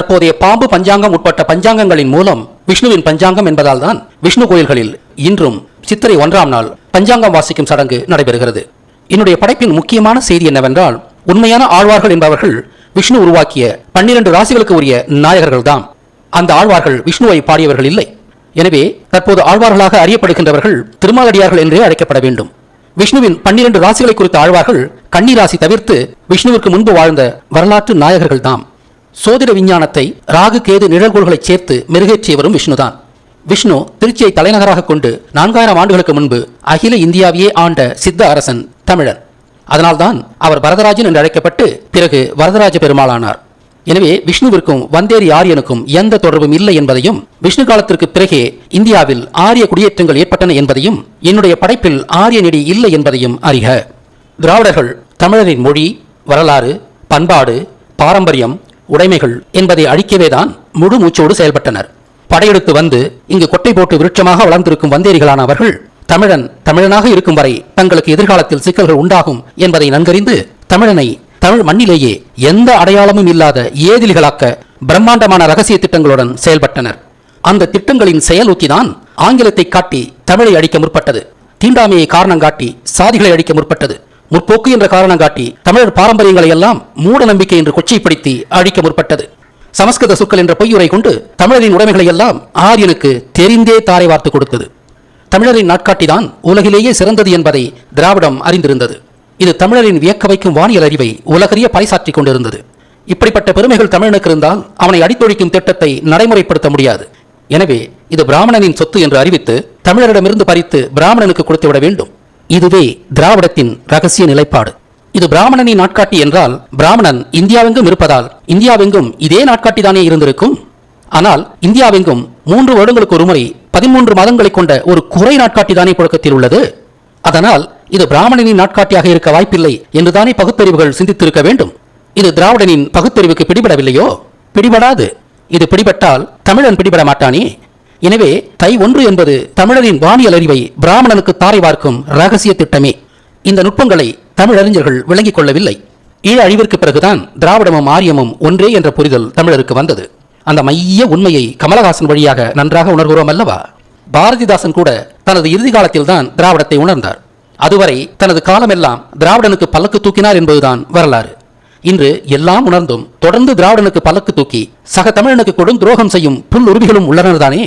தற்போதைய பாம்பு பஞ்சாங்கம் உட்பட்ட பஞ்சாங்கங்களின் மூலம் விஷ்ணுவின் பஞ்சாங்கம் என்பதால் தான் விஷ்ணு கோயில்களில் இன்றும் சித்திரை 1ஆம் நாள் பஞ்சாங்கம் வாசிக்கும் சடங்கு நடைபெறுகிறது. என்னுடைய படைப்பின் முக்கியமான செய்தி என்னவென்றால், உண்மையான ஆழ்வார்கள் என்பவர்கள் விஷ்ணு உருவாக்கிய 12 ராசிகளுக்கு உரிய நாயகர்கள் தாம். அந்த ஆழ்வார்கள் விஷ்ணுவை பாடியவர்கள் இல்லை. எனவே தற்போது ஆழ்வார்களாக அறியப்படுகின்றவர்கள் திருமாலடியார்கள் என்றே அழைக்கப்பட வேண்டும். விஷ்ணுவின் 12 ராசிகளை குறித்த ஆழ்வார்கள் கன்னி ராசி தவிர்த்து விஷ்ணுவிற்கு முன்பு வாழ்ந்த வரலாற்று நாயகர்கள் தாம். சோதிட விஞ்ஞானத்தை ராகு கேது நிழல்கோள்களை சேர்த்து மெருகேற்றியவரும் விஷ்ணுதான். விஷ்ணு திருச்சியை தலைநகராக கொண்டு 4000 ஆண்டுகளுக்கு முன்பு அகில இந்தியாவையே ஆண்ட சித்த அரசன் தமிழன். அதனால்தான் அவர் வரதராஜன் என்று அழைக்கப்பட்டு பிறகு வரதராஜ பெருமாளானார். எனவே விஷ்ணுவிற்கும் வந்தேரி ஆரியனுக்கும் எந்த தொடர்பும் இல்லை என்பதையும், விஷ்ணு காலத்திற்கு பிறகே இந்தியாவில் ஆரிய குடியேற்றங்கள் ஏற்பட்டன என்பதையும், என்னுடைய படைப்பில் ஆரிய நெடி இல்லை என்பதையும் அறிக. திராவிடர்கள் தமிழரின் மொழி, வரலாறு, பண்பாடு, பாரம்பரியம், உடைமைகள் என்பதை அழிக்கவேதான் முழு மூச்சோடு செயல்பட்டனர். படையெடுத்து வந்து இங்கு கொட்டை போட்டு விருட்சமாக வளர்ந்திருக்கும் வந்தேரிகளான அவர்கள் தமிழனாக இருக்கும் வரை தங்களுக்கு எதிர்காலத்தில் சிக்கல்கள் உண்டாகும் என்பதை நன்கறிந்து தமிழனை தமிழ் மண்ணிலேயே எந்த அடையாளமும் இல்லாத ஏதிலிகளாக்க பிரம்மாண்டமான ரகசிய திட்டங்களுடன் செயல்பட்டனர். அந்த திட்டங்களின் செயல் உத்திதான் ஆங்கிலத்தை காட்டி தமிழை அழிக்க முற்பட்டது. தீண்டாமையை காரணம் காட்டி சாதிகளை அழிக்க முற்பட்டது. முற்போக்கு என்ற காரணம் காட்டி தமிழர் பாரம்பரியங்களை எல்லாம் மூட நம்பிக்கை என்று கொச்சைப்படுத்தி அழிக்க முற்பட்டது. சமஸ்கிருத சொற்கள் என்ற பொய்யுரை கொண்டு தமிழரின் உடைமைகளை எல்லாம் ஆரியனுக்கு தெரிந்தே தாரை வார்த்து கொடுத்தது. தமிழரின் நாட்காட்டிதான் உலகிலேயே சிறந்தது என்பதை திராவிடம் அறிந்திருந்தது. இது தமிழரின் வியக்க வைக்கும் வானியல் அறிவை உலகறிய பறைசாற்றிக் கொண்டிருந்தது. இப்படிப்பட்ட பெருமைகள் தமிழனுக்கு இருந்தால் அவனை அடித்தொழிக்கும் திட்டத்தை நடைமுறைப்படுத்த முடியாது. எனவே இது பிராமணனின் சொத்து என்று அறிவித்து தமிழரிடமிருந்து பறித்து பிராமணனுக்கு கொடுத்துவிட வேண்டும். இதுவே திராவிடத்தின் ரகசிய நிலைப்பாடு. இது பிராமணனின் நாட்காட்டி என்றால் பிராமணன் இந்தியாவெங்கும் இருப்பதால் இந்தியாவெங்கும் இதே நாட்காட்டி தானே இருந்திருக்கும். ஆனால் இந்தியாவெங்கும் 3 வருடங்களுக்கு ஒரு முறை 13 மாதங்களை கொண்ட ஒரு குறை நாட்காட்டி தானே புழக்கத்தில் உள்ளது. அதனால் இது பிராமணனின் நாட்காட்டியாக இருக்க வாய்ப்பில்லை என்றுதானே பகுத்தறிவுகள் சிந்தித்திருக்க வேண்டும். இது திராவிடனின் பகுத்தறிவுக்கு பிடிபடவில்லையோ? பிடிபடாது. இது பிடிபட்டால் தமிழன் பிடிபட மாட்டானே. எனவே தை 1 என்பது தமிழரின் வானியல் அறிவை பிராமணனுக்கு தாரை வார்க்கும் ரகசிய திட்டமே. இந்த நுட்பங்களை தமிழறிஞர்கள் விளங்கிக் கொள்ளவில்லை. ஈழ அழிவிற்கு பிறகுதான் திராவிடமும் ஆரியமும் ஒன்றே என்ற புரிதல் தமிழருக்கு வந்தது. அந்த மைய உண்மையை கமலஹாசன் வழியாக நன்றாக உணர்கிறோம் அல்லவா? பாரதிதாசன் கூட தனது இறுதி காலத்தில் தான் திராவிடத்தை உணர்ந்தார். அதுவரை தனது காலமெல்லாம் திராவிடனுக்கு பல்லக்கு தூக்கினார் என்பதுதான் வரலாறு. இன்று எல்லாம் உணர்ந்தும் தொடர்ந்து திராவிடனுக்கு பல்லக்கு தூக்கி சக தமிழனுக்கு கொடும் துரோகம் செய்யும் புல் உருவிகளும் உள்ளனர் தானே.